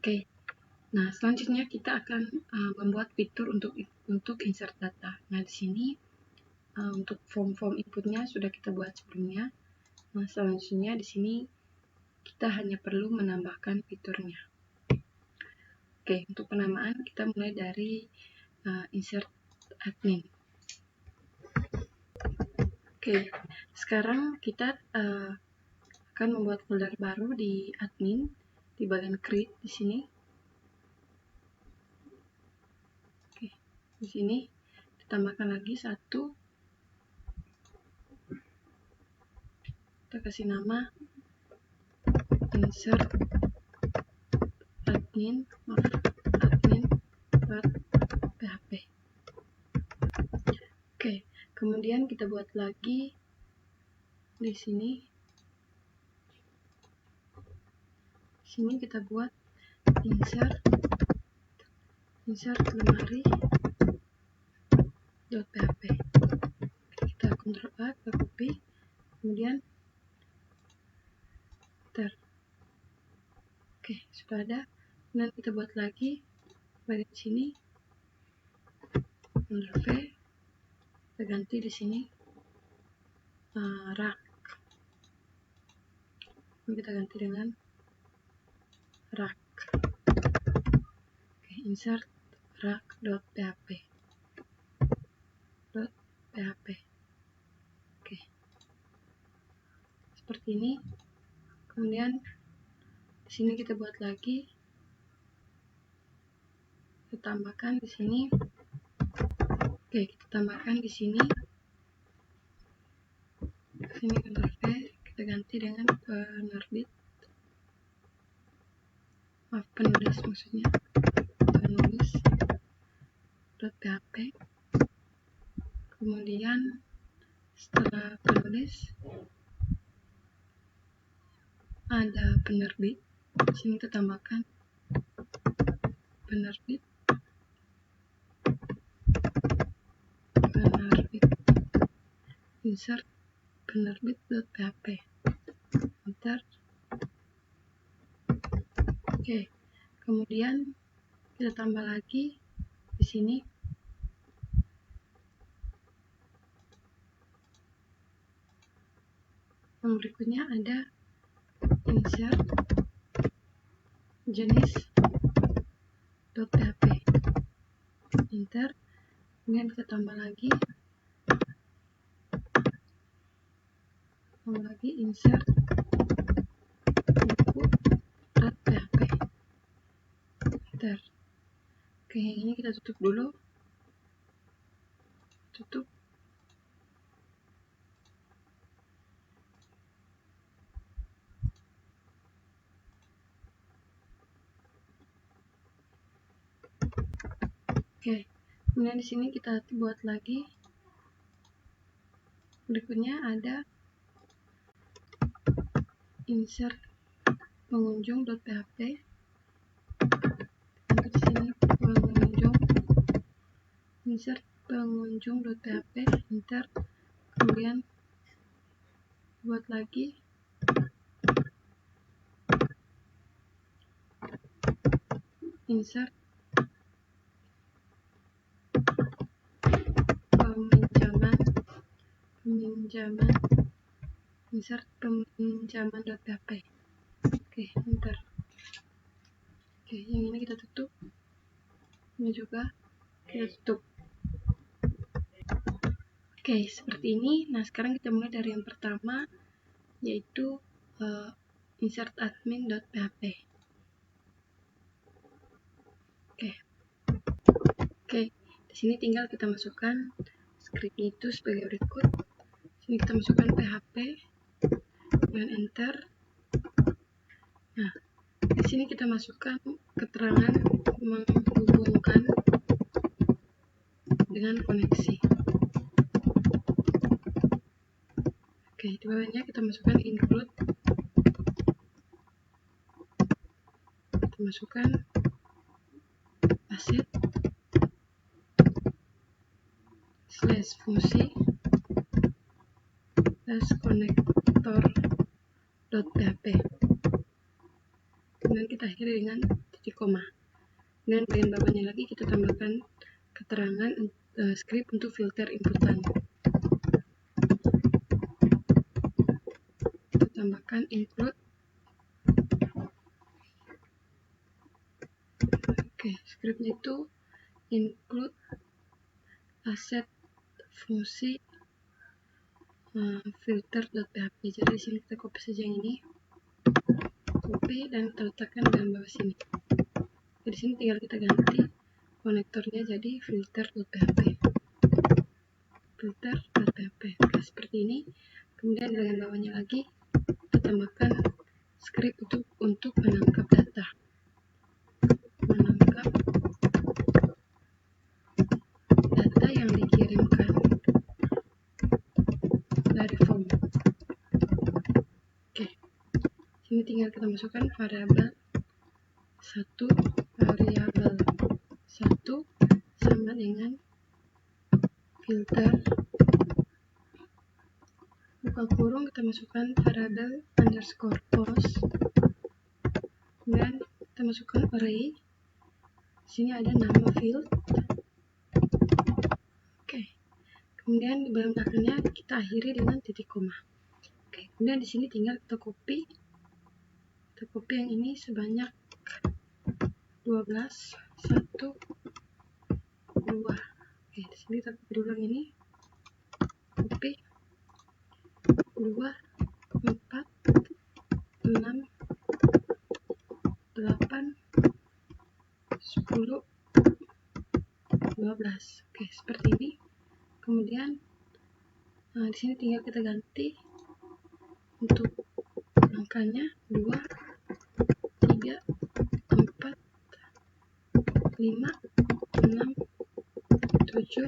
Oke. Nah, selanjutnya kita akan membuat fitur untuk insert data. Nah, di sini untuk form inputnya sudah kita buat sebelumnya. Nah, selanjutnya di sini kita hanya perlu menambahkan fiturnya. Oke, untuk penamaan kita mulai dari insert admin. Oke, sekarang kita akan membuat folder baru di admin di bagian create di sini. Oke, di sini ditambahkan lagi satu. Kita kasih nama insert admin.php. Oke, kemudian kita buat lagi di sini. Di sini kita buat insert lemari.php. Kita Ctrl A, kita copy, kemudian enter. Oke, sudah ada. Kemudian kita buat lagi bagian sini, Ctrl V, kita ganti di sini rak. Ini kita ganti dengan rak. Oke, insert rak.php. Oke, seperti ini. Kemudian di sini kita buat lagi, kita tambahkan di sini. Oke, kita tambahkan di sini. Di sini Ctrl V, kita ganti dengan penulis maksudnya. Penulis.php. Kemudian setelah penulis ada penerbit. Di sini kita tambahkan penerbit. Insert penerbit.php. Enter. Oke, kemudian kita tambah lagi di sini. Yang berikutnya ada insert jenis.php. Enter. Kemudian kita tambah lagi insert input.php. Enter. Oke, yang ini kita tutup dulu. Tutup. Oke, kemudian di sini kita buat lagi. Berikutnya ada insert pengunjung.php. Untuk di sini insert pengunjung.php. Enter. Kemudian buat lagi insert peminjaman insert peminjaman.php. Oke, enter. Oke, yang ini kita tutup. Ini juga kita tutup. Oke, seperti ini. Nah, sekarang kita mulai dari yang pertama, yaitu insert admin.php. Oke, di sini tinggal kita masukkan scriptnya itu sebagai berikut. Di sini kita masukkan php dan enter. Nah, di sini kita masukkan keterangan menghubungkan dengan koneksi. Oke, di bawahnya kita masukkan include. Kita masukkan asset / fungsi / connector.php. Kemudian kita akhiri dengan titik koma. Dan bagian bawahnya lagi kita tambahkan keterangan script untuk filter inputan. Kita tambahkan include. Oke, scriptnya itu include asset fungsi filter.php. Jadi di sini kita copy saja yang ini, copy dan kita letakkan di bawah sini. Di sini tinggal kita ganti konektornya jadi filter.php. Filter.php. Oke, seperti ini. Kemudian di bagian bawahnya lagi kita tambahkan script untuk menangkap data. Menangkap data yang dikirimkan dari form. Oke, sini tinggal kita masukkan variabel 1 sama dengan filter, buka kurung, kita masukkan variabel underscore post, kemudian kita masukkan array. Sini ada nama field. Oke, kemudian di bagian belakangnya kita akhiri dengan titik koma. Oke, kemudian di sini tinggal kita copy yang ini sebanyak 12, 1, 2. Oke, di sini kita copy ulang ini, copy 2, 4, 6, 8, 10, 12. Oke, seperti ini. Kemudian di sini tinggal kita ganti untuk angkanya 2, 3, 4, 5, 6, 7,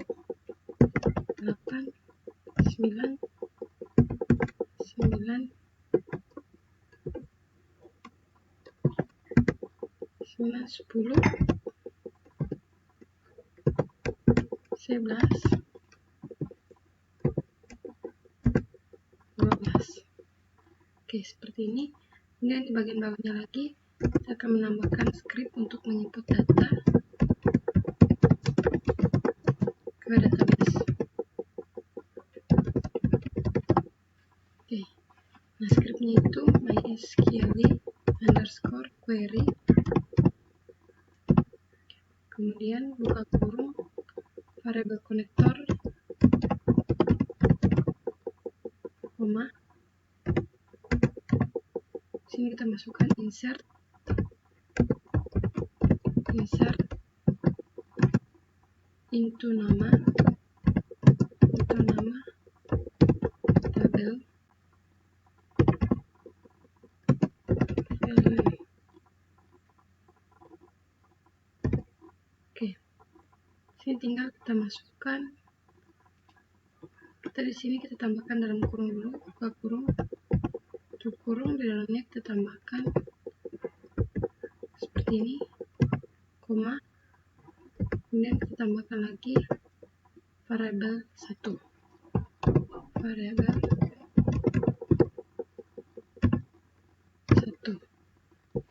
8, 9, 10, 11, 12. Oke, seperti ini. Kemudian di bagian bawahnya lagi saya akan menambahkan script untuk menginput data ke database. Oke, nah scriptnya itu mysql_query, kemudian buka kurung variabel konektor, koma. Sini kita masukkan insert into nama tabel value. Oke, sini tinggal kita masukkan, di sini kita tambahkan dalam kurung dulu, buka kurung, tutup kurung, di dalamnya kita tambahkan seperti ini, koma, kemudian kita tambahkan lagi variabel 1.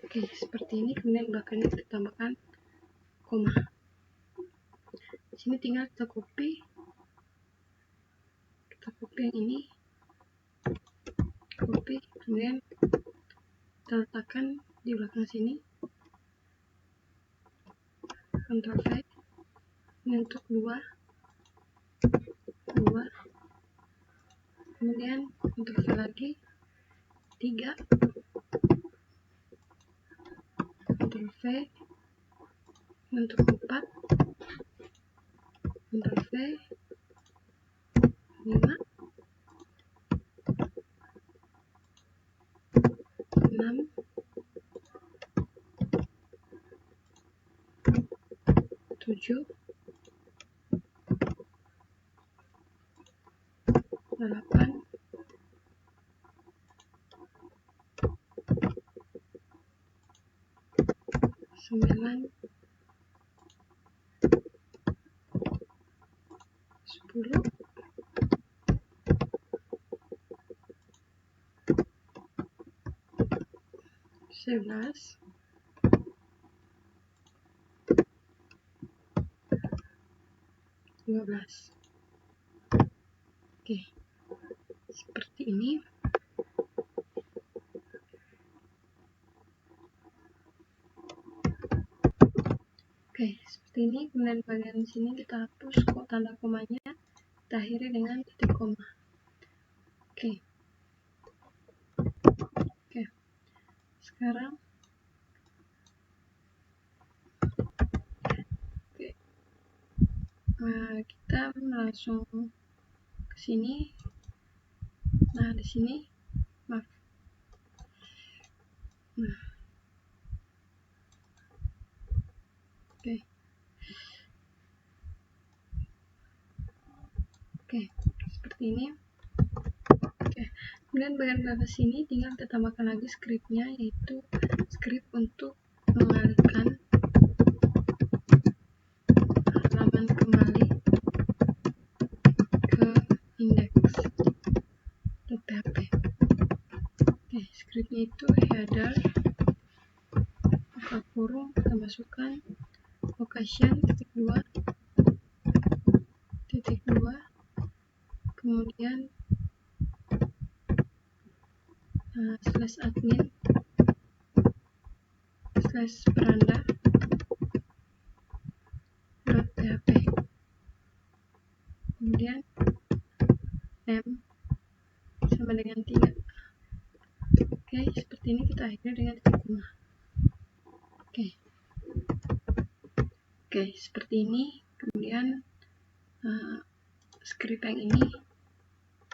Oke, seperti ini. Kemudian belakangnya kita tambahkan koma. Di sini tinggal kita copy yang ini, copy, kemudian kita letakkan di belakang sini, Ctrl V. Ini untuk 2, kemudian Ctrl V lagi, 3, Ctrl V, untuk 4, Ctrl V, 5, 6, 7, 8, 9, 10, 11, 12. Oke, seperti ini. Oke, seperti ini. Kemudian bagian sini kita hapus kok tanda komanya, kita akhiri dengan titik koma. Oke. Sekarang kita langsung ke sini. Nah, di sini maaf. Oke, seperti ini. Kemudian bagian bawah sini tinggal kita tambahkan lagi scriptnya, yaitu script untuk mengalihkan halaman kembali ke index.php. Oke, scriptnya itu header, buka kurung, kita masukkan location titik dua, kemudian /admin /beranda.php, kemudian m sama dengan 3. Oke, seperti ini kita akhiri dengan titik koma. Oke, seperti ini. Kemudian script yang ini,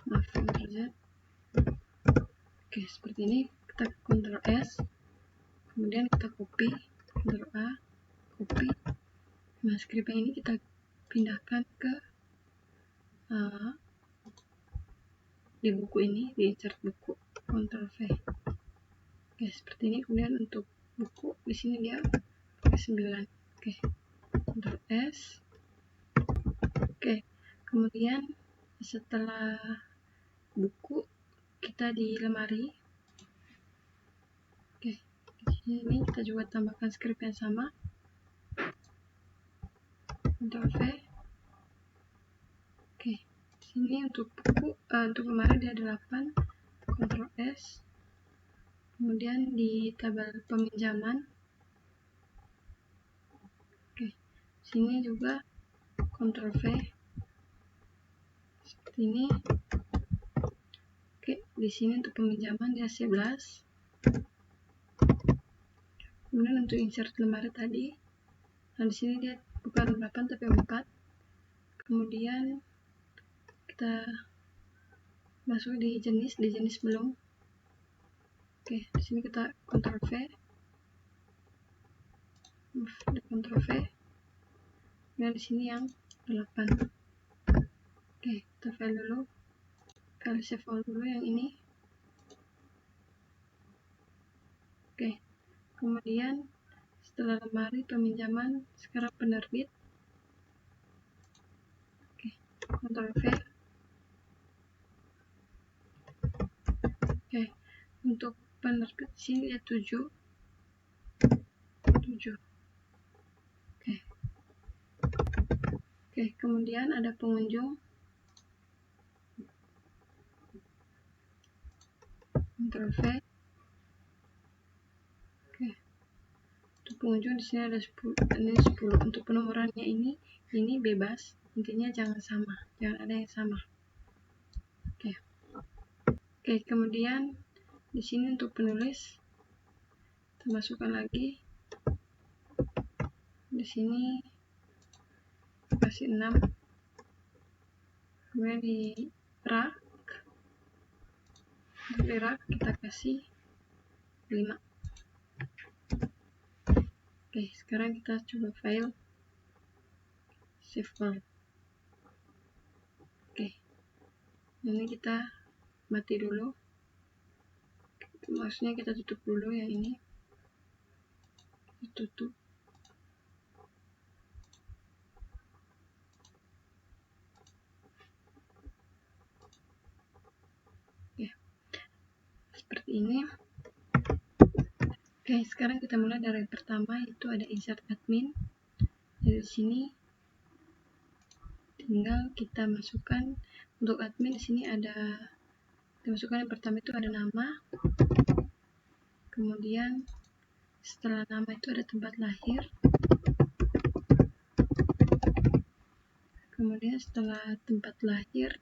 maaf, Ctrl Z. Oke, seperti ini. Kita Ctrl S, kemudian kita copy, Ctrl A, copy. Nah, script yang ini kita pindahkan ke di buku ini, di insert buku, Ctrl V. Oke, seperti ini. Kemudian untuk buku di sini dia pakai 9. Oke, Ctrl S. Oke, kemudian setelah buku kita di lemari. Oke, di sini kita juga tambahkan script yang sama. Ctrl V. Oke, di sini untuk buku untuk lemari dia 8. Ctrl S. Kemudian di tabel peminjaman. Oke, sini juga Ctrl V. Seperti ini. Oke, di sini untuk peminjaman dia 11. Kemudian untuk insert lemari tadi, nah di sini dia bukan 8 tapi 4. Kemudian kita masuk di jenis belum. Oke, di sini kita Ctrl V. Di Ctrl V. Nah, di sini yang 8. Oke, kita file dulu. Kali save all dulu yang ini. Oke, kemudian setelah lemari peminjaman, sekarang penerbit. Oke, Ctrl V. Oke, untuk penerbit sini ya 7. Oke, kemudian ada pengunjung. Ctrl V. Oke, untuk pengunjung di sini ada 10. Ini 10. Untuk penomorannya ini bebas. Intinya jangan sama, jangan ada yang sama. Oke, kemudian di sini untuk penulis kita masukkan lagi. Di sini kasih 6. Kemudian di rak kita kasih 5. Oke, sekarang kita coba file, save all. Oke, ini kita mati dulu, maksudnya kita tutup dulu yang ini, tutup. Ya, seperti ini. Oke, sekarang kita mulai dari yang pertama, itu ada insert admin. Dari sini tinggal kita masukkan untuk admin. Di sini ada kita masukkan yang pertama itu ada nama, kemudian setelah nama itu ada tempat lahir, kemudian setelah tempat lahir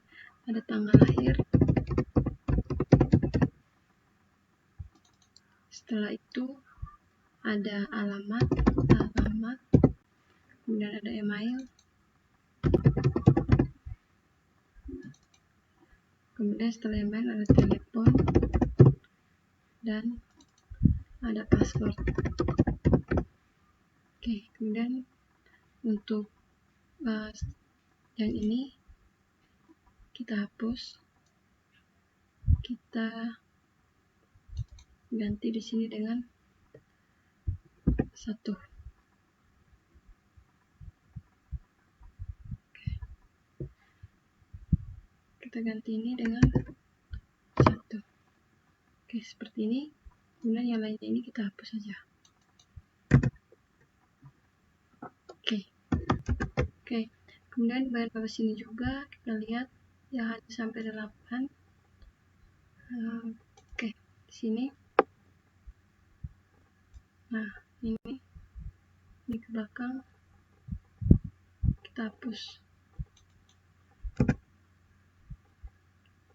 ada tanggal lahir, setelah itu ada alamat, kemudian ada email, kemudian setelah email ada telepon, dan ada password. Oke, kemudian untuk yang ini kita hapus, kita ganti di sini dengan 1. Kita ganti ini dengan 1. Oke, seperti ini. Kemudian yang lainnya ini kita hapus saja. Oke, kemudian di bagian bawah sini juga kita lihat ya hanya sampai 8. Oke, di sini. Nah, ini ke belakang kita hapus.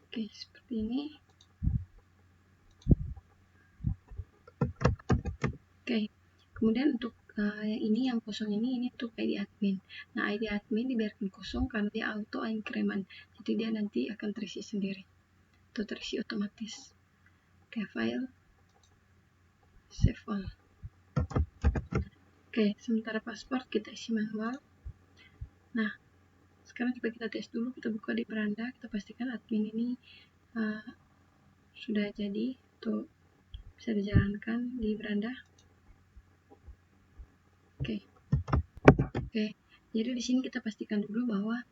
Oke, seperti ini. Oke, kemudian untuk yang ini, yang kosong ini untuk ID admin. Nah, ID admin dibiarkan kosong karena dia auto increment, jadi dia nanti akan terisi sendiri atau terisi otomatis. Oke, file, save all. Oke, sementara password kita isi manual. Nah, sekarang coba kita tes dulu. Kita buka di beranda, kita pastikan admin ini sudah jadi atau bisa dijalankan di beranda. Oke, jadi di sini kita pastikan dulu bahwa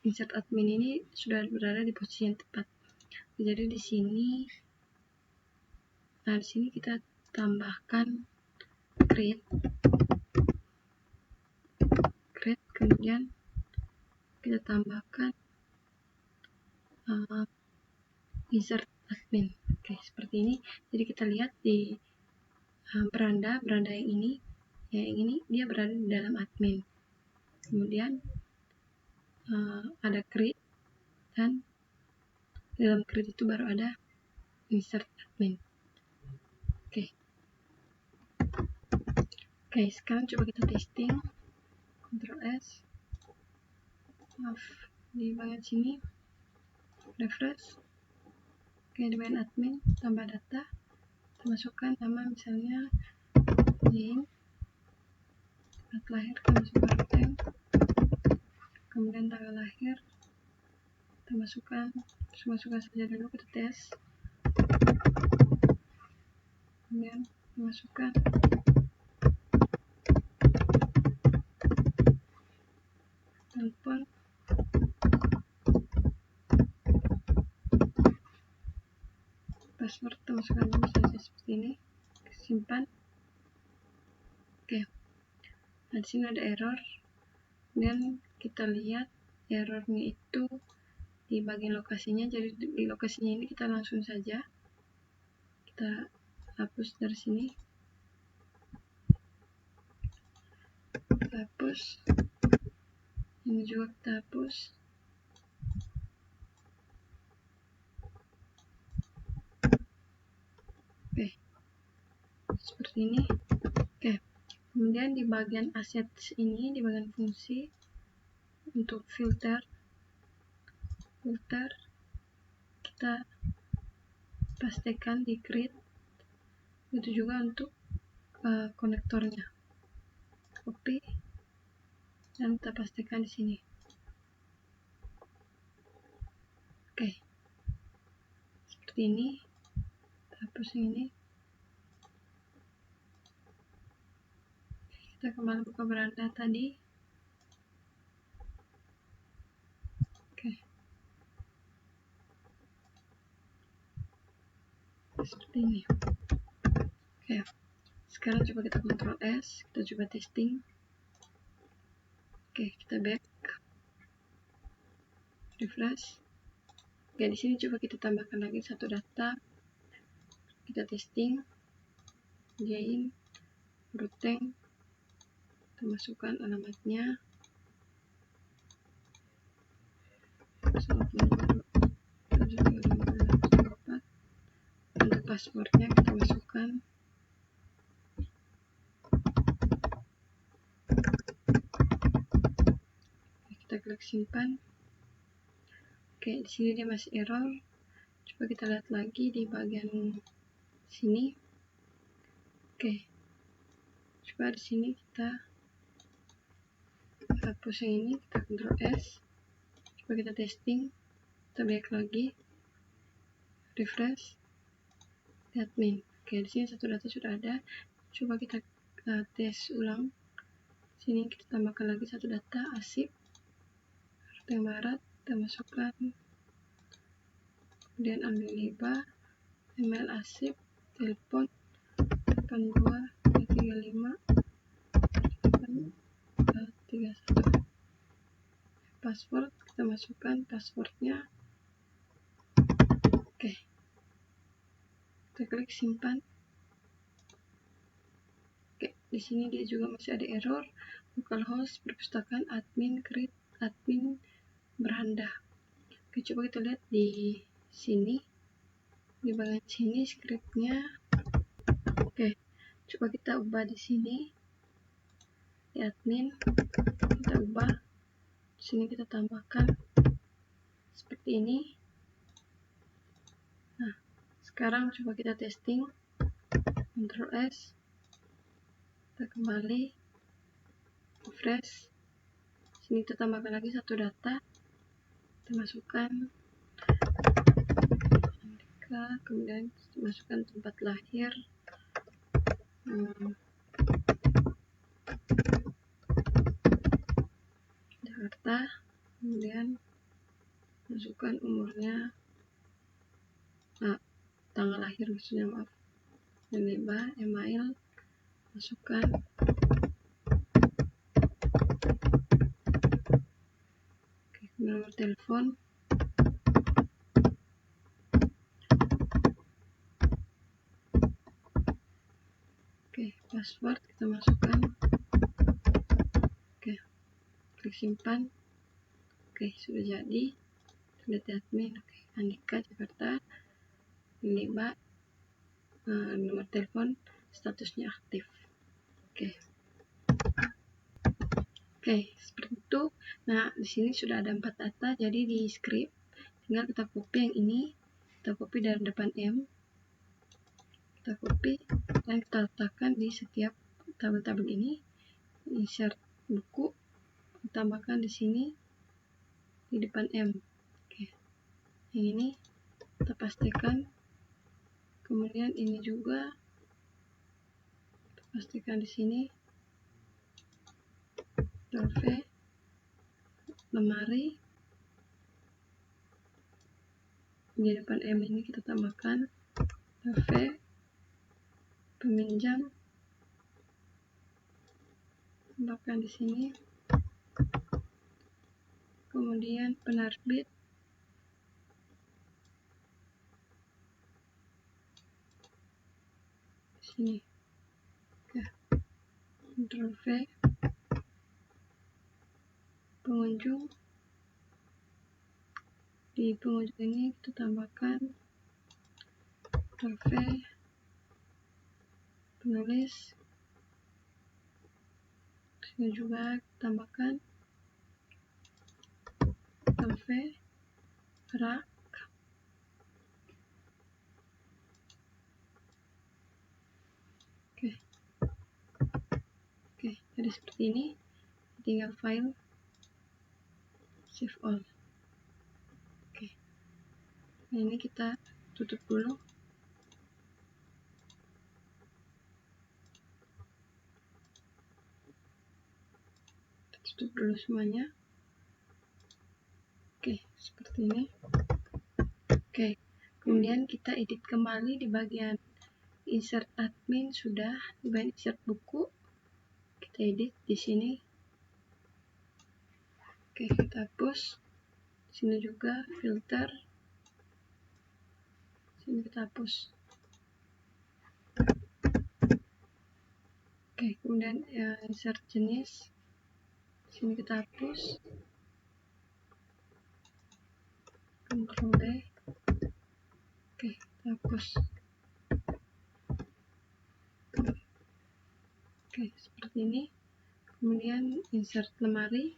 insert admin ini sudah berada di posisi yang tepat. Jadi di sini, nah di sini kita tambahkan create, kemudian kita tambahkan insert admin. Oke, seperti ini. Jadi kita lihat di beranda yang ini dia berada di dalam admin. Kemudian ada create, dan di dalam create itu baru ada insert admin. Oke, sekarang coba kita testing. Ctrl S, di bagian sini refresh. Oke, di bagian admin tambah data, kita masukkan nama misalnya Jane, tempat lahir kita masukkan temp, kemudian tanggal lahir kita masukkan saja dulu, kita tes, kemudian masukkan telepon, password kita masukkan dulu saja seperti ini, simpan. Oke, nah di sini ada error, dan kita lihat errornya itu di bagian lokasinya. Jadi di lokasinya ini kita langsung saja kita hapus dari sini, kita hapus, ini juga kita hapus. Oke, seperti ini. Oke, kemudian di bagian assets ini, di bagian fungsi untuk filter kita pastikan di create, itu juga untuk konektornya, copy dan kita pastikan di sini. Oke, seperti ini. Kita hapus ini, kita kembali buka beranda tadi. Oke, seperti ini. Oke, sekarang coba kita Ctrl S, kita coba testing. Oke, kita back, refresh. Oke, di sini coba kita tambahkan lagi satu data. Kita testing, join, routine, kita masukkan alamatnya. Untuk passwordnya kita masukkan. Kita klik simpan. Oke, di sini dia masih error. Coba kita lihat lagi di bagian sini. Oke, coba di sini kita hapus yang ini, kita Ctrl S. Coba kita testing, kita back lagi, refresh, admin. Oke, di sini satu data sudah ada. Coba kita tes ulang. Sini kita tambahkan lagi satu data, asip, yang barat, kita masukkan. Kemudian ambil liba, email asip, telepon 82 335 831. Password kita masukkan passwordnya. Oke, kita klik simpan. Oke, di sini dia juga masih ada error. Localhost perpustakaan admin create admin beranda. Oke, coba kita lihat di sini, di bagian sini scriptnya. Oke, coba kita ubah di sini di admin, kita ubah. Di sini kita tambahkan seperti ini. Nah, sekarang coba kita testing, Ctrl S, kita kembali, refresh. Sini kita tambahkan lagi satu data, kita masukkan Andika, kemudian masukkan tempat lahir, Jakarta, kemudian masukkan umurnya, tanggal lahir maksudnya, maaf, dan email, masukkan. Oke, nomor telepon. Oke, password kita masukkan. Oke, klik simpan. Oke, sudah jadi. Sudah admin. Oke, Andika Jakarta, liba, nomor telepon, statusnya aktif. Oke. Oke, seperti itu. Nah, di sini sudah ada 4 data, jadi di script tinggal kita copy yang ini, kita copy dari depan M, kita copy dan kita letakkan di setiap tabel-tabel ini. Insert buku, tambahkan di sini di depan M. Oke, yang ini kita pastikan, kemudian ini juga kita pastikan di sini. V, lemari, di depan M ini kita tambahkan V, peminjam, tambahkan di sini, kemudian penerbit, di sini. Oke, Ctrl V, pengunjung, di pengunjung ini kita tambahkan Ctrl V, penulis, sini juga tambahkan Ctrl V, rak. Oke, jadi seperti ini. Tinggal file, save all. Oke, nah ini kita tutup dulu. Tutup dulu semuanya. Oke, seperti ini. Oke, kemudian kita edit kembali di bagian insert admin, sudah di bagian insert buku, kita edit di sini. Oke, kita hapus. Sini juga filter, sini kita hapus. Oke, kemudian insert jenis, sini kita hapus. Ctrl D. Oke, kita hapus. Oke, seperti ini. Kemudian insert lemari,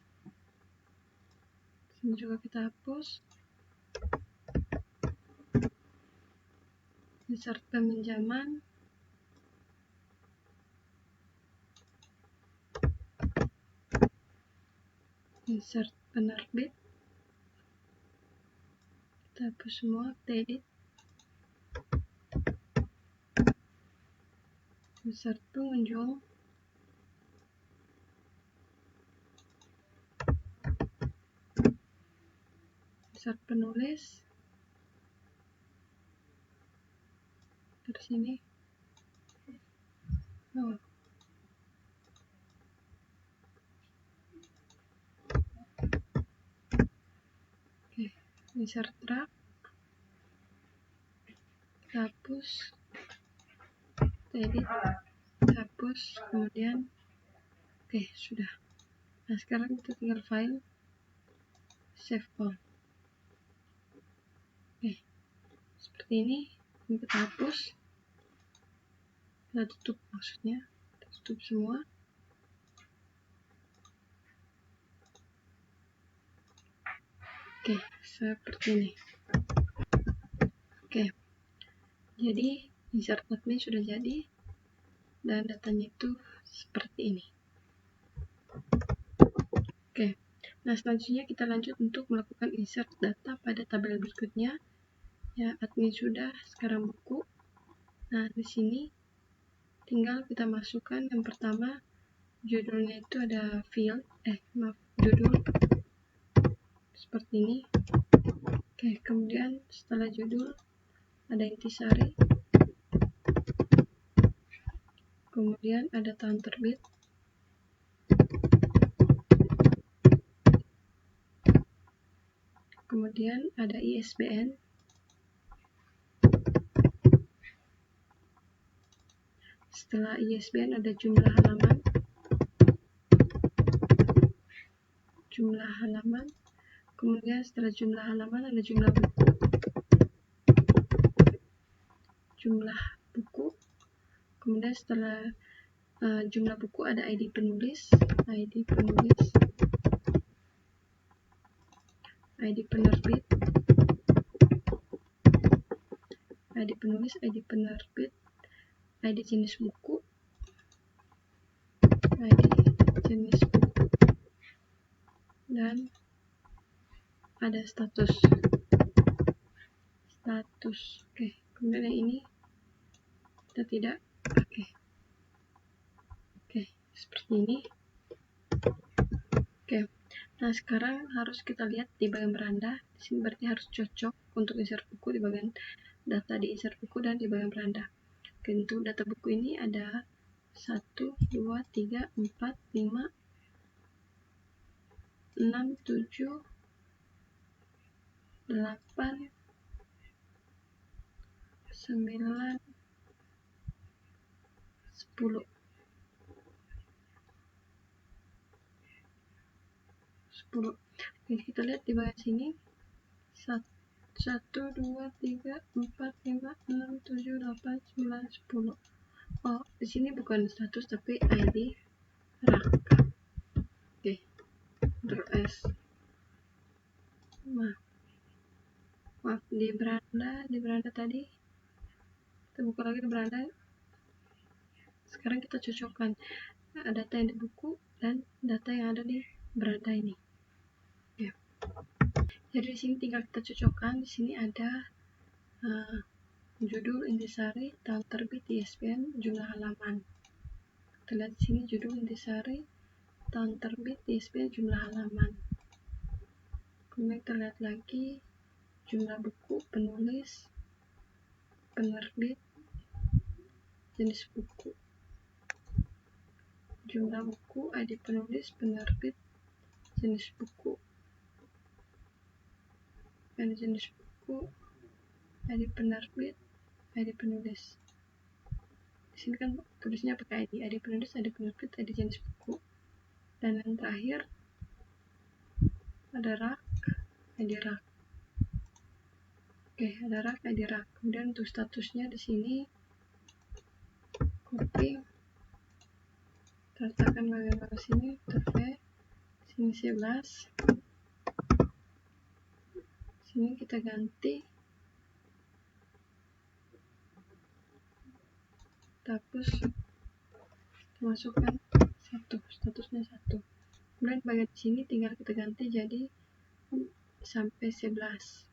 sini juga kita hapus. Insert peminjaman, insert penerbit, kita hapus semua, edit. Insert pengunjung, insert penulis, dari sini. Oke, insert drag, kita hapus, edit, kita hapus, kemudian oke, sudah. Nah, sekarang kita tinggal file, save all. Oke, seperti ini kita hapus, kita tutup, maksudnya kita tutup semua. Oke, seperti ini. Oke, jadi insert admin sudah jadi, dan datanya itu seperti ini. Oke, nah selanjutnya kita lanjut untuk melakukan insert data pada tabel berikutnya. Ya, admin sudah, sekarang buku. Nah, di sini tinggal kita masukkan yang pertama, judulnya itu ada field, judul seperti ini. Oke, kemudian setelah judul ada intisari, kemudian ada tahun terbit, kemudian ada ISBN, setelah ISBN ada jumlah halaman, kemudian setelah jumlah halaman ada jumlah buku, kemudian setelah jumlah buku ada ID penulis, ID penerbit, ID penulis, ID penerbit, ID jenis buku, dan ada status. Oke, kemudian yang ini kita tidak pakai. Oke, seperti ini. Oke, nah sekarang harus kita lihat di bagian beranda. Di sini berarti harus cocok untuk insert buku di bagian data di insert buku dan di bagian beranda. Oke, untuk data buku ini ada 1, 2, 3, 4, 5, 6, 7, 8, 9, 10. Oke, kita lihat di bagian sini 1, 2, 3, 4, 5, 6, 7, 8, 9, 10. Oh, di sini bukan status tapi ID rak. Oke, Ctrl S. Maaf, di beranda tadi kita buka lagi di beranda. Sekarang kita cocokkan data yang di buku dan data yang ada di beranda ini. Ya. Jadi di sini tinggal kita cocokkan. Di sini ada judul, intisari, tahun terbit, ISBN, jumlah halaman. Kita lihat di sini judul, intisari, tahun terbit, ISBN, jumlah halaman. Kemudian kita lihat lagi jumlah buku, penulis, penerbit, jenis buku, jumlah buku, ID penulis, penerbit, jenis buku. ada jenis buku, ID penerbit, ID penulis. Di sini kan tulisnya pakai ID penulis, ID penerbit, ID jenis buku. Dan yang terakhir ada rak, ID rak. Oke, ada rak, ID rak. Kemudian untuk statusnya di sini copy, letakkan bagian bawah sini, V, sini 11. Sini kita ganti, kita hapus, kita masukkan 1, statusnya 1. Kemudian bagian sini tinggal kita ganti jadi sampai 11.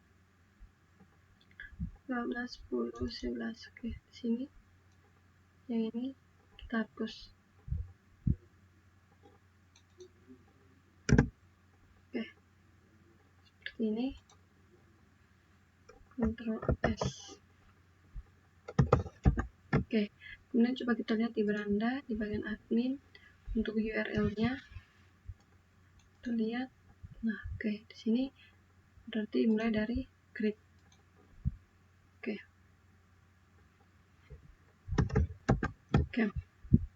12, 10, 11. Oke, di sini yang ini kita hapus. Oke, seperti ini. Ctrl S. Oke, kemudian coba kita lihat di beranda di bagian admin untuk URL-nya. Kita lihat. Nah, oke, di sini berarti mulai dari create. Oke,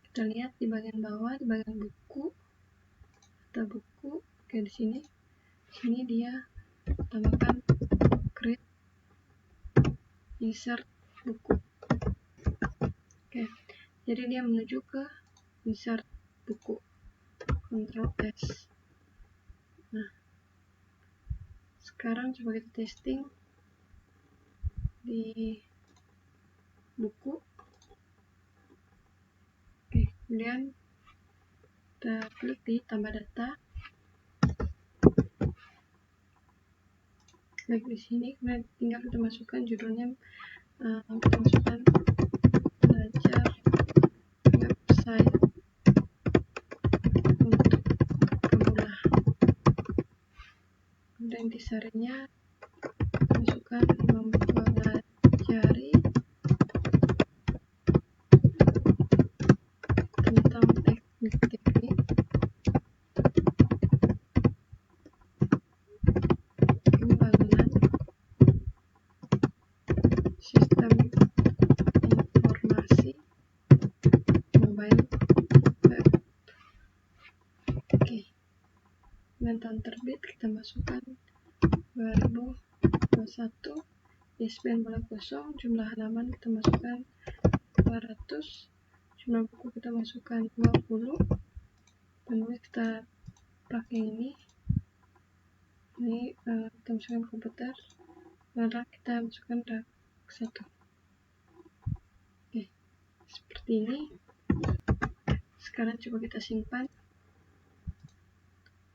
kita lihat di bagian bawah, di bagian buku, data buku. Oke, di sini dia tambahkan create insert buku. Oke, jadi dia menuju ke insert buku. Ctrl S. Nah, sekarang coba kita testing di buku. Oke, kemudian kita klik di tambah data, klik di sini, kemudian tinggal kita masukkan judulnya, kita masukkan belajar website untuk pemula. Kemudian intisarinya masukkan mempelajari tentang teknik-teknik pembangunan sistem informasi mobile web. Oke, dengan tahun terbit kita masukkan 2021, ISBN bola kosong, jumlah halaman kita masukkan 200, jumlah buku kita masukkan 20, penulis kita pakai ini kita masukkan komputer, dan rak kita masukkan rak 1. Oke, seperti ini. Sekarang coba kita simpan.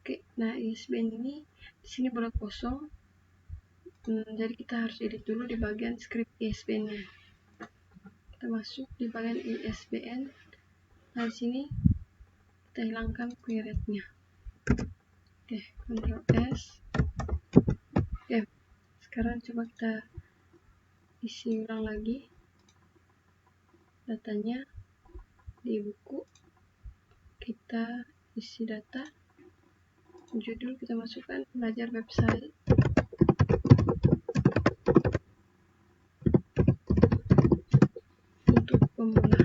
Oke, nah ISBN ini di sini bola kosong, jadi kita harus edit dulu di bagian script ISBN-nya. Kita masuk di bagian ISBN. Nah, di sini kita hilangkan query-nya. Oke, Ctrl S. Oke, sekarang coba kita isi ulang lagi datanya di buku. Kita isi data, judul kita masukkan belajar website untuk pemula.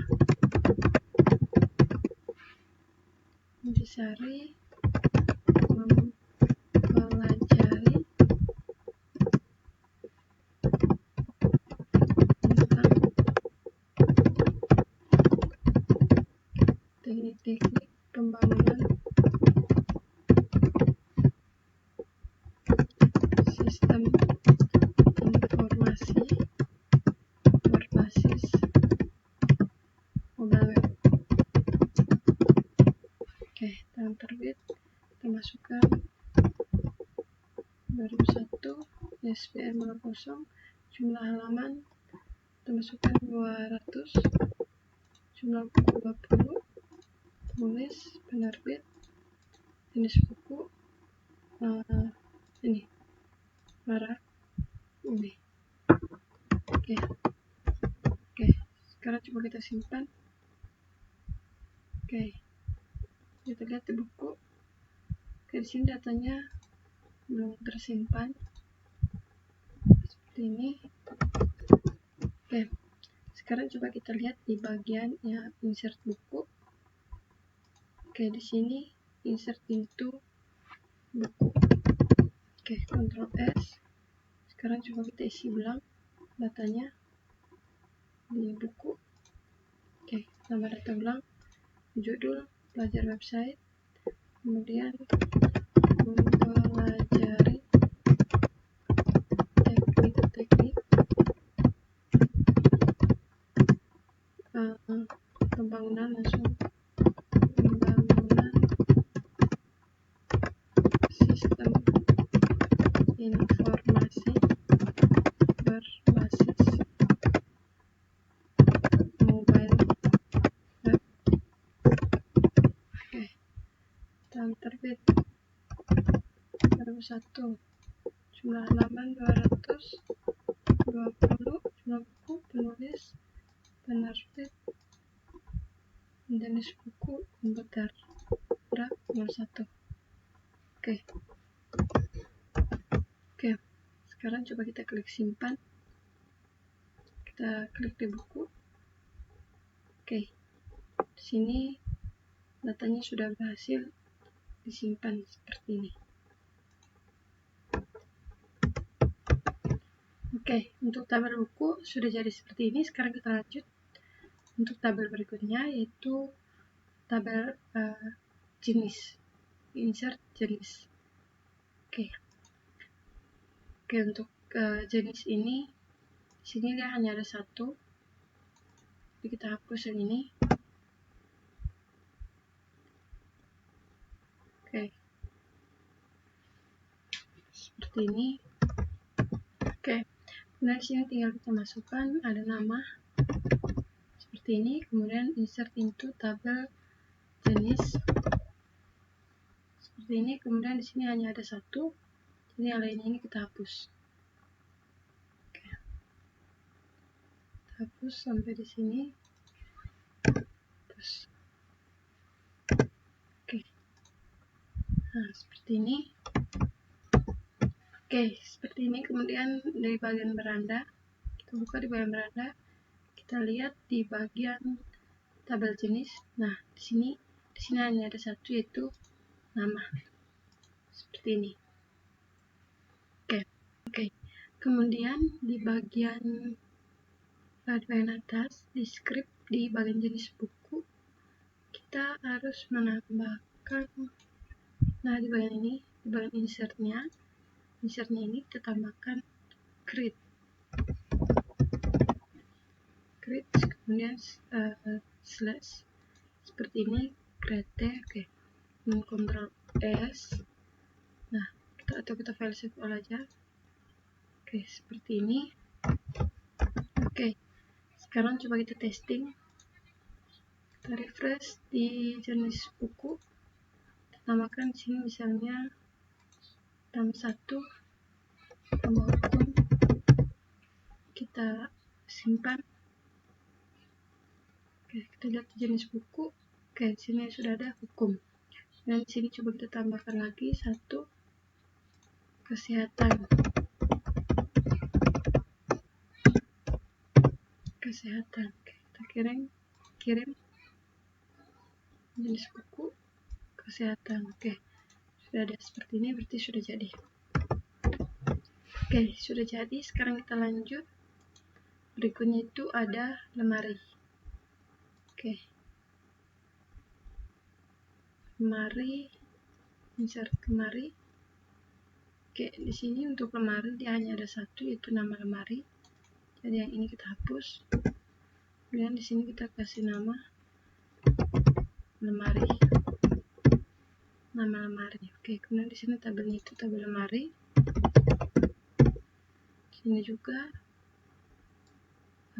Intisari mempelajari tentang teknik-teknik pembangunan sistem informasi berbasis mobile web. Oke, tahun terbit kita masukkan 2001, ISBN bola kosong, jumlah halaman kita masukkan 200, jumlah buku 20, penulis penerbit, jenis buku ini barak ini. Oke, sekarang coba kita simpan. Oke, kita lihat di buku. Oke, di sini datanya belum tersimpan. seperti ini. Oke, sekarang coba kita lihat di bagian ya insert buku. Oke, di sini insert into buku. Oke, Ctrl S. Sekarang coba kita isi ulang datanya di buku. Oke, tambah data ulang, judul pelajar website, kemudian mempelajari teknik-teknik pembangunan sistem informasi berbasis mobile web. Oke, tahun terbit 2001, jumlah halaman 220, jumlah buku, penulis, penerbit, jenis buku, komputer, berat 01. Oke, sekarang coba kita klik simpan. Kita klik di buku. Oke, di sini datanya sudah berhasil disimpan seperti ini. Oke, untuk tabel buku sudah jadi seperti ini. Sekarang kita lanjut untuk tabel berikutnya, yaitu tabel jenis, insert jenis. Oke, untuk jenis ini, di sini dia hanya ada satu. Jadi kita hapus yang ini. Oke, seperti ini. Oke, kemudian di sini tinggal kita masukkan ada nama seperti ini, kemudian insert into tabel jenis seperti ini. Kemudian di sini hanya ada satu, jadi yang lainnya ini kita hapus. Oke, kita hapus sampai di sini. Hapus. Oke, nah seperti ini. Oke, seperti ini. Kemudian dari bagian beranda, kita buka di bagian beranda, kita lihat di bagian tabel jenis. Nah, di sini hanya ada satu, yaitu nama. Seperti ini. Oke. Kemudian di bagian atas, di script di bagian jenis buku, kita harus menambahkan, nah di bagian ini, di bagian insertnya ini kita tambahkan create, kemudian slash seperti ini, create. Oke, Ctrl S. Nah, kita file save all aja. Oke, seperti ini. Oke, sekarang coba kita testing. Kita refresh di jenis buku. Kita tambahkan di sini misalnya tambah 1, tambah hukum. Kita simpan. Oke, kita lihat jenis buku. Oke, di sini sudah ada hukum. Dan di sini coba kita tambahkan lagi 1, kesehatan. Oke, kita kirim jenis buku kesehatan. Oke, sudah ada seperti ini, berarti sudah jadi. Oke, sudah jadi. Sekarang kita lanjut. Berikutnya itu ada lemari. Oke, lemari, insert lemari. Oke, di sini untuk lemari dia hanya ada satu, yaitu nama lemari. Jadi yang ini kita hapus. Kemudian di sini kita kasih nama lemari. Nama lemari. Oke, kemudian di sini tabelnya itu tabel lemari. Di sini juga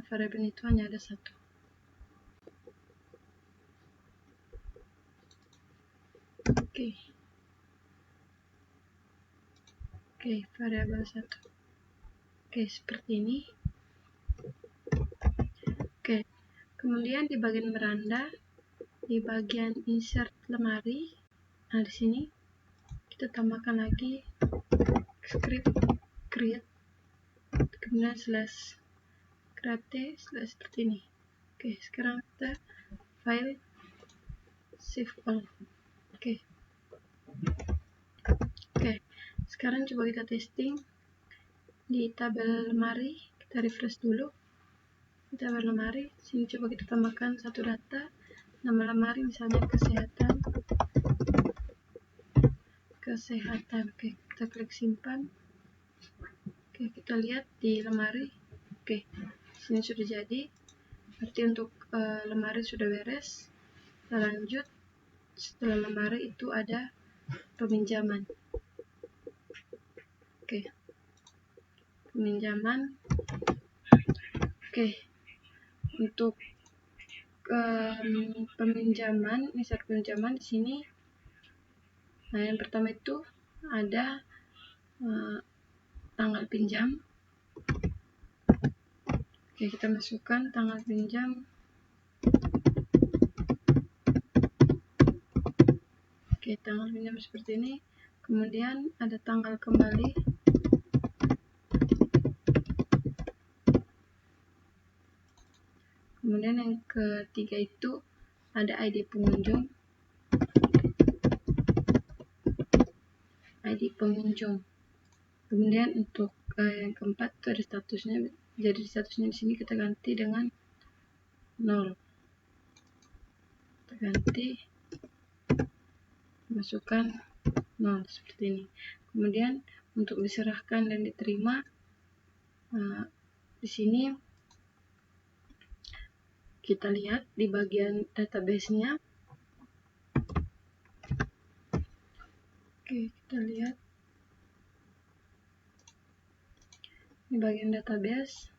variabel itu hanya ada satu. Oke, variabel 1. Oke, seperti ini. Oke, kemudian di bagian beranda, di bagian insert lemari, nah di sini kita tambahkan lagi script create. kemudian slash create slash seperti ini. Oke, sekarang kita file save all. Oke, sekarang coba kita testing di tabel lemari. Kita refresh dulu di tabel lemari. Sini coba kita tambahkan satu data, nama lemari misalnya kesehatan. Oke, kita klik simpan. Oke, kita lihat di lemari. Oke, sini sudah jadi. Berarti untuk lemari sudah beres. Kita lanjut. Setelah lemari itu ada peminjaman. Oke, peminjaman. Oke, untuk peminjaman, misal peminjaman di sini. Nah, yang pertama itu ada tanggal pinjam. Oke, kita masukkan tanggal pinjam. Oke, tanggal pinjam seperti ini. Kemudian ada tanggal kembali. Kemudian yang ketiga itu ada ID pengunjung. ID pengunjung. Kemudian untuk yang keempat itu ada statusnya. Jadi statusnya di sini kita ganti dengan 0. Kita ganti, masukkan 0 seperti ini. Kemudian untuk diserahkan dan diterima, di sini kita lihat di bagian database-nya. Oke, kita lihat di bagian database,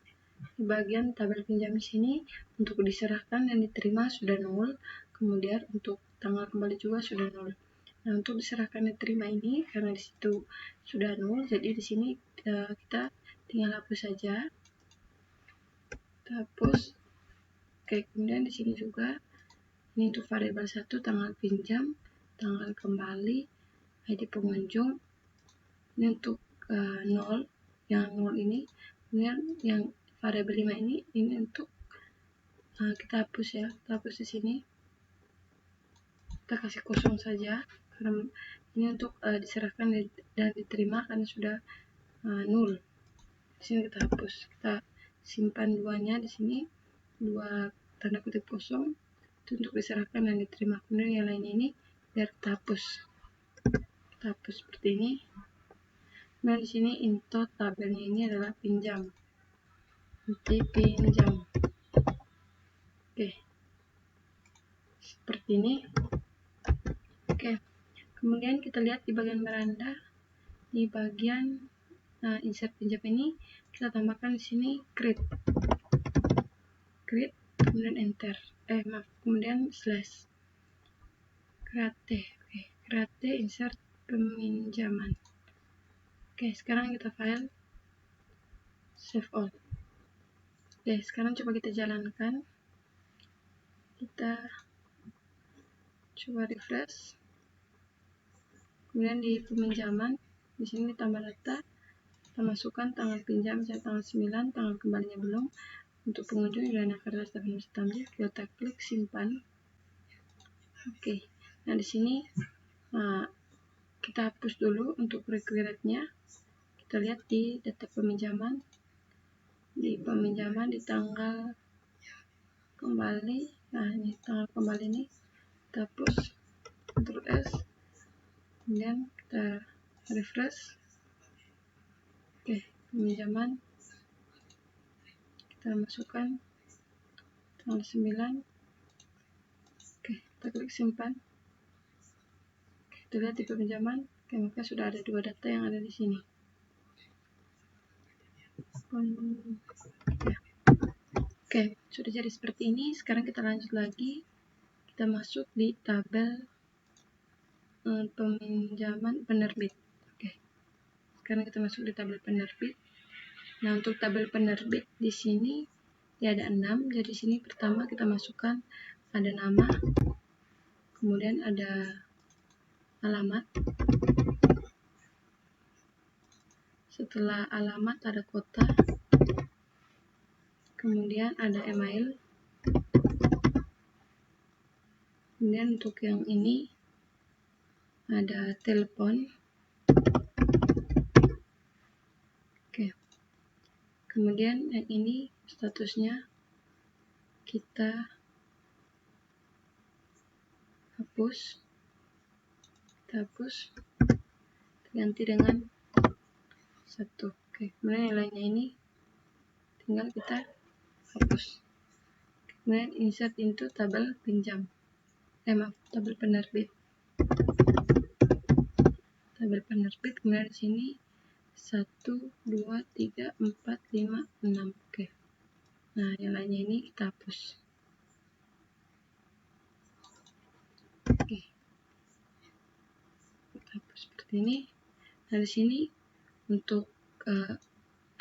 di bagian tabel pinjam di sini untuk diserahkan dan diterima sudah 0. Kemudian untuk tanggal kembali juga sudah 0. Nah, untuk diserahkan dan diterima ini karena di situ sudah 0, jadi di sini kita tinggal hapus saja. Kita hapus. Oke, kemudian di sini juga ini untuk variabel 1 tanggal pinjam, tanggal kembali, ID pengunjung. Ini untuk 0, yang 0 ini. Kemudian yang variabel 5 ini untuk kita hapus ya. Kita hapus di sini. Kita kasih kosong saja karena ini untuk diserahkan dan diterima karena sudah 0. Di sini kita hapus. Kita simpan duanya di sini, 2 tanda kutip kosong itu untuk diserahkan dan diterima. Kemudian yang lainnya ini biar kita hapus. Kita hapus seperti ini. Nah, di sini info tabelnya ini adalah pinjam. Inti pinjam. Oke. Seperti ini. Oke. Kemudian kita lihat di bagian beranda, di bagian insert pinjam ini kita tambahkan di sini create. Create, kemudian enter. Kemudian slash. Create. Oke, create insert peminjaman. Oke, sekarang kita file save all. Oke, sekarang coba kita jalankan. Kita coba refresh. Kemudian di peminjaman, di sini ditambah data. Kita masukkan tanggal pinjam, misalnya tanggal 9, tanggal kembalinya belum. Untuk pengunjung dana kertas tapi bisa tampil, kita klik simpan. Oke, nah di sini kita hapus dulu untuk requirement-nya. Kita lihat di data peminjaman, di tanggal kembali. Nah, ini tanggal kembali ini kita hapus, Ctrl S, kemudian kita refresh. Oke, peminjaman kita masukkan tanggal 9. Oke, kita klik simpan. Oke, kita lihat di peminjaman. Oke, maka sudah ada 2 data yang ada di sini. Oke, sudah jadi seperti ini. Sekarang kita lanjut lagi. Kita masuk di tabel peminjaman penerbit. Oke, sekarang kita masuk di tabel penerbit. Nah, untuk tabel penerbit di sini dia ada 6. Jadi sini pertama kita masukkan ada nama, kemudian ada alamat, Setelah alamat ada kota, kemudian ada email, kemudian untuk yang ini ada telepon. Oke. Kemudian yang ini statusnya kita hapus, ganti dengan 1. Oke. Kemudian yang lainnya ini tinggal kita hapus. Kemudian insert into tabel pinjam. Tabel penerbit. Kemudian di sini 1, 2, 3, 4, 5, 6. Oke. Nah, yang lainnya ini kita hapus. Oke. Kita hapus seperti ini. Nah, di sini untuk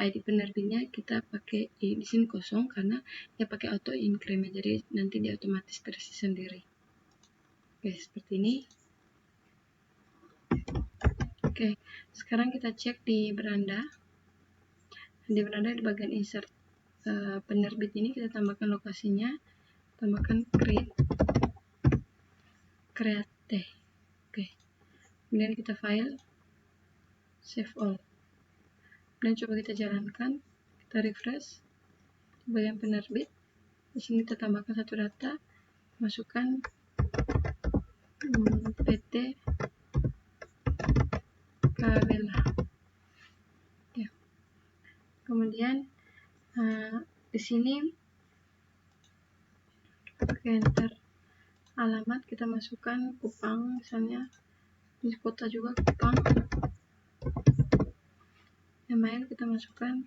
ID penerbitnya kita pakai di sini kosong karena dia pakai auto increment, jadi nanti dia otomatis terisi sendiri. Oke, seperti ini. Oke, sekarang kita cek di beranda. Di beranda di bagian insert penerbit ini kita tambahkan lokasinya, tambahkan create. Oke. Kemudian kita file, save all. Dan coba kita jalankan, kita refresh di bagian penerbit. Di sini kita tambahkan satu data, masukkan PT Kabela. Ya. Kemudian di sini pakai enter alamat, kita masukkan Kupang misalnya, di kota juga Kupang. Email kita masukkan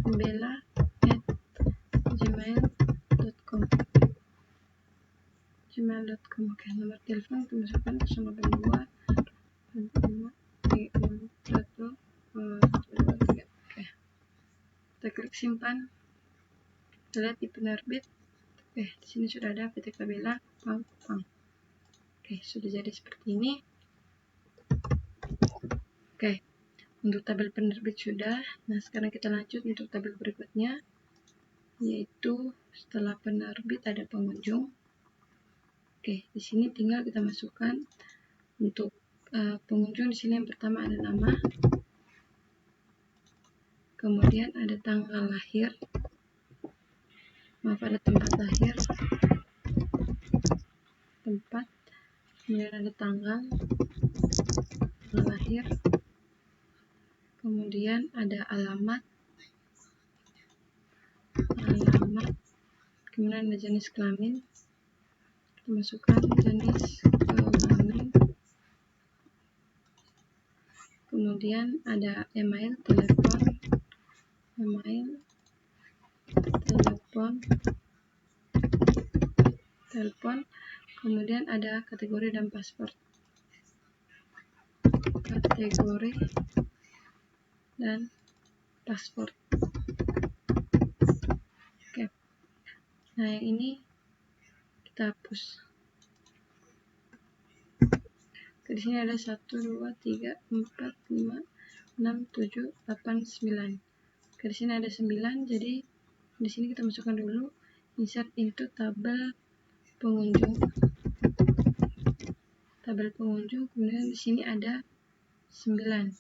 bella@gmail.com. Oke, nomor telepon kita masukkan 082 85 361 123. Oke, kita klik simpan. Kita lihat di penerbit. Oke, di sini sudah ada PT Kabela Kupang. Oke, sudah jadi seperti ini. Oke, untuk tabel penerbit sudah. Nah, sekarang kita lanjut untuk tabel berikutnya, yaitu setelah penerbit ada pengunjung. Oke, di sini tinggal kita masukkan untuk pengunjung. Di sini yang pertama ada nama, kemudian ada tanggal lahir, ada tempat lahir, kemudian ada tanggal lahir, kemudian ada alamat, kemudian ada jenis kelamin, kita masukkan jenis kelamin, kemudian ada email, telepon, kemudian ada kategori dan paspor. Oke. Nah, yang ini kita hapus. Di sini ada 1, 2, 3, 4, 5, 6, 7, 8, 9. Di sini ada 9, jadi di sini kita masukkan dulu insert into tabel pengunjung. Kemudian di sini ada 9.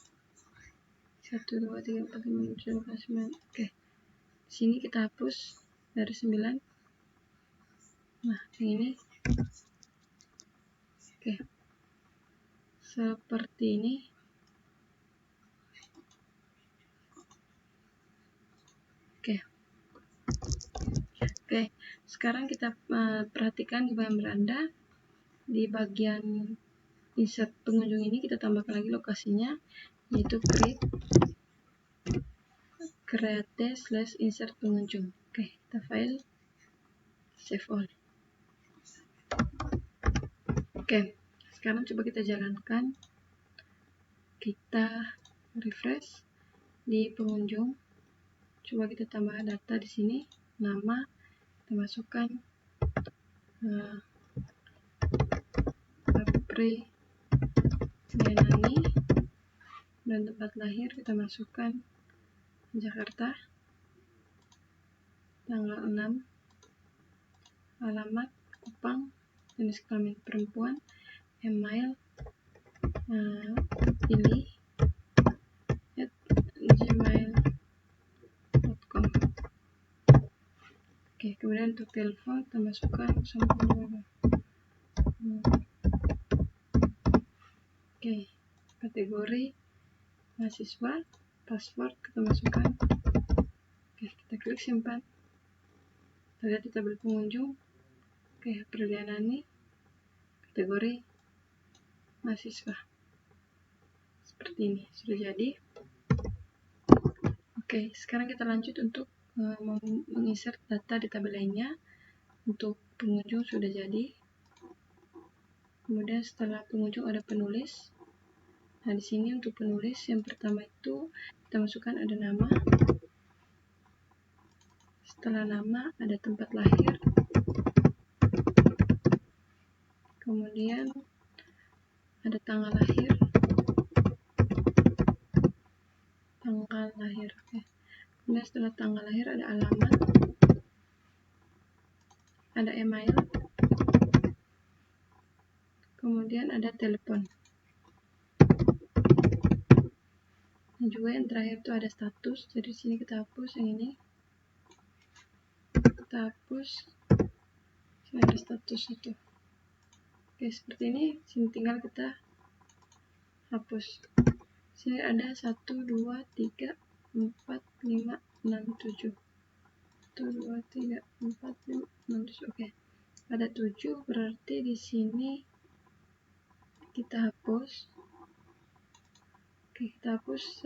1, 2, 3, 4, 5, 6, 7, 8, 9. Oke. Di sini kita hapus dari 9. Nah, yang ini. Oke. Seperti ini. Oke, sekarang kita perhatikan di bagian beranda, di bagian insert pengunjung ini kita tambahkan lagi lokasinya, yaitu create/insert pengunjung. Oke, kita file, save all. Oke, sekarang coba kita jalankan, kita refresh di pengunjung, coba kita tambah data di sini, nama, kita masukkan Apri Menani, kemudian tempat lahir kita masukkan Jakarta, tanggal 6, alamat Kupang, jenis kelamin perempuan, email pilih @gmail.com. Oke, kemudian untuk telepon kita masukkan 02. Oke, kategori mahasiswa, password kita masukkan. Oke, kita klik simpan. Kita lihat di tabel pengunjung. Oke, Prilianani, kategori mahasiswa. Seperti ini, sudah jadi. Oke, sekarang kita lanjut untuk menginsert data di tabel lainnya. Untuk pengunjung sudah jadi. Kemudian setelah pengunjung ada penulis. Nah, di sini untuk penulis yang pertama itu kita masukkan ada nama. Setelah nama ada tempat lahir. Kemudian ada tanggal lahir. Oke. Kemudian setelah tanggal lahir ada alamat. Ada email. Kemudian ada telepon. Dan juga yang terakhir itu ada status. Jadi di sini kita hapus yang ini. Kita hapus. Sini ada status itu. Oke, seperti ini. Sini tinggal kita hapus. Sini ada 1, 2, 3, 4, 5, 6, 7. 1, 2, 3, 4, 5, 6, 7. Oke. Ada 7, berarti di sini kita hapus. Oke, kita hapus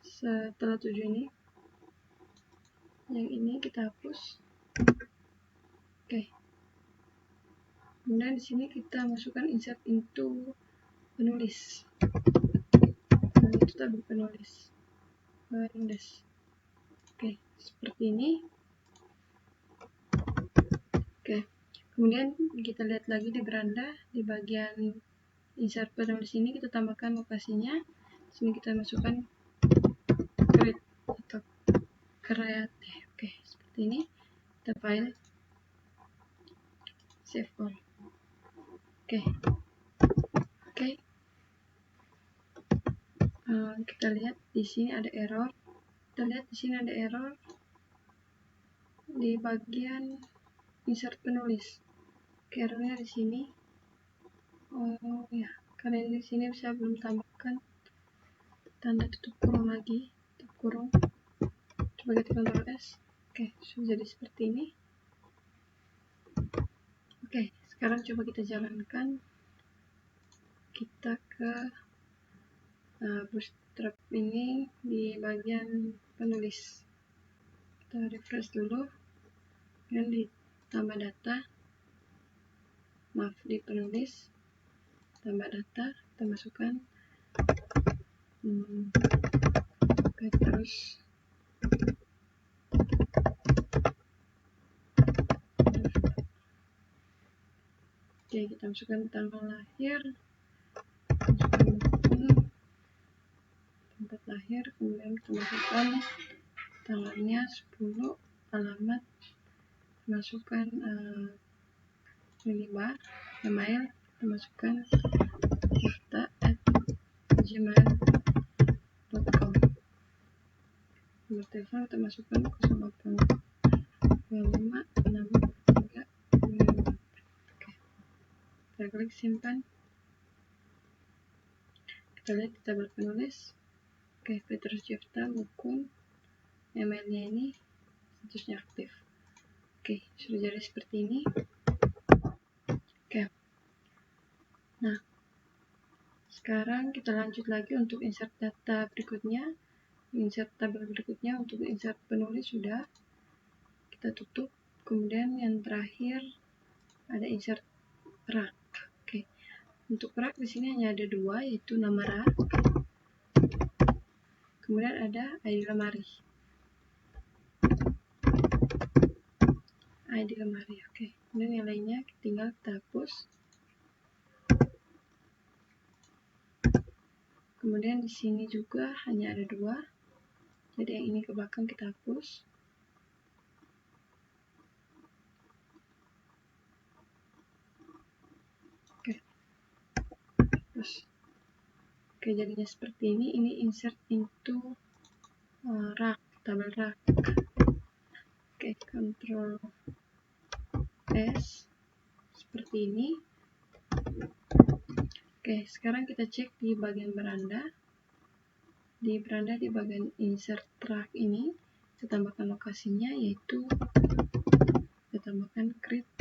setelah 7 ini. Yang ini kita hapus. Oke. Kemudian di sini kita masukkan insert into penulis. Nah, itu tabel penulis. Oke, seperti ini. Oke. Kemudian kita lihat lagi di beranda di bagian insert penulis ini kita tambahkan lokasinya. Di sini kita masukkan create atau create. Oke, seperti ini. Kita file, save all. Oke. Kita lihat di sini ada error. Di bagian insert penulis. Oke, errornya di sini. Oh ya, karena di sini saya belum tambahkan tanda tutup kurung lagi. Tutup kurung. Coba kita Ctrl S. Oke, sudah jadi seperti ini. Oke, sekarang coba kita jalankan. Kita ke Bootstrap ini di bagian penulis. Kita refresh dulu. Dan ditambah data. Di penulis. Tambah data, kita masukkan. Oke, terus kita masukkan tanggal lahir, tempat lahir, kemudian kita masukkan tanggalnya 10, alamat, masukkan 5, email, kita masukkan gmail.com. Nomor telepon kita masukkan 082563. Oke, kita klik simpan. Kita lihat di tabel penulis. Oke, Petrus Jefta Mukun, emailnya ini statusnya aktif. Oke, sudah jadi seperti ini. Oke. Nah, sekarang kita lanjut lagi untuk insert data berikutnya. Insert tabel berikutnya untuk insert penulis sudah. Kita tutup. Kemudian yang terakhir ada insert rak. Oke. Untuk rak di sini hanya ada 2, yaitu nama rak. Kemudian ada ID lemari. Oke. Kemudian yang lainnya tinggal kita hapus. Kemudian di sini juga hanya ada 2. Jadi yang ini ke belakang kita hapus. Oke. Oke, jadinya seperti ini. Ini insert into rack, tabel rack. Oke, Ctrl S seperti ini. Oke, sekarang kita cek di bagian beranda. Di beranda di bagian insert track ini, kita tambahkan lokasinya, yaitu kita tambahkan create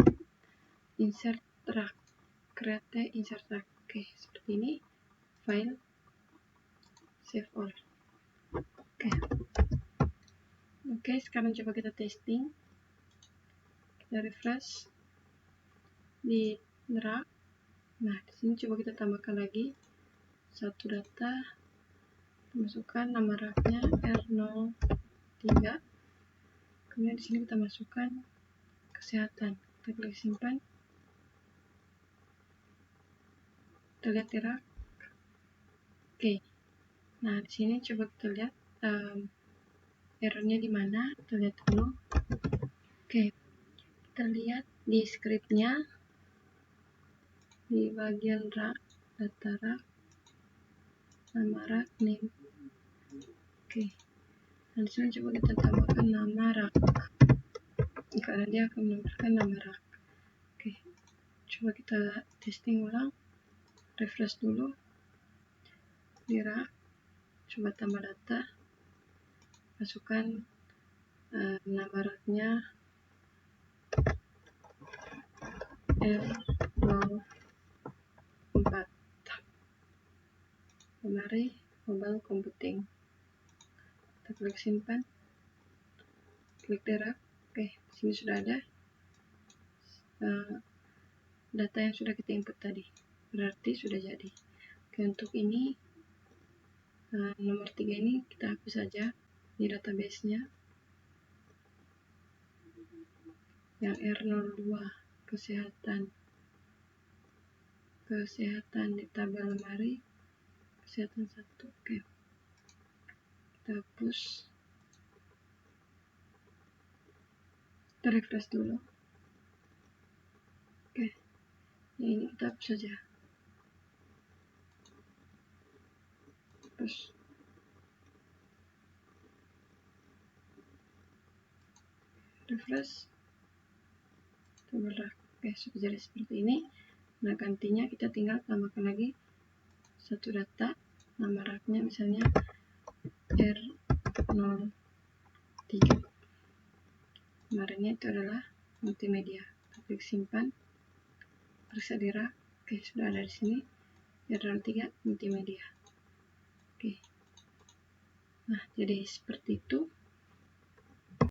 insert track. Create insert track. Oke, seperti ini. File, save all. Oke, sekarang coba kita testing. Kita refresh di rack. Nah, di sini coba kita tambahkan lagi satu data, masukkan nama raknya R03. Kemudian di sini kita masukkan kesehatan. Kita klik simpan. Kita lihat di rak. Oke. Nah, di sini coba kita lihat errornya di mana. Kita lihat dulu. Oke. Kita lihat di scriptnya di bagian rak, data rak, nama rak, name. Oke. Nah, di sini coba kita tambahkan nama rak, karena dia akan menambahkan nama rak. Oke. Coba kita testing ulang. Refresh dulu di rak. Coba tambah data. Masukkan nama raknya R04. Mari mobile computing. Kita klik simpan. Klik di rak. Oke, di sini sudah ada data yang sudah kita input tadi. Berarti sudah jadi. Oke, untuk ini nomor 3 ini kita hapus saja di database-nya. Yang R02 kesehatan di tabel lemari kesehatan 1. Oke, kita hapus. Kita refresh dulu. Oke, yang ini kita hapus saja. Terus refresh. Oke, sudah jadi seperti ini. Nah, gantinya kita tinggal tambahkan lagi satu data, nama raknya misalnya R03. Kemarinnya itu adalah multimedia. Kita klik simpan. Periksa di rak. Oke, sudah ada di sini R03 multimedia. Oke. Nah, jadi seperti itu.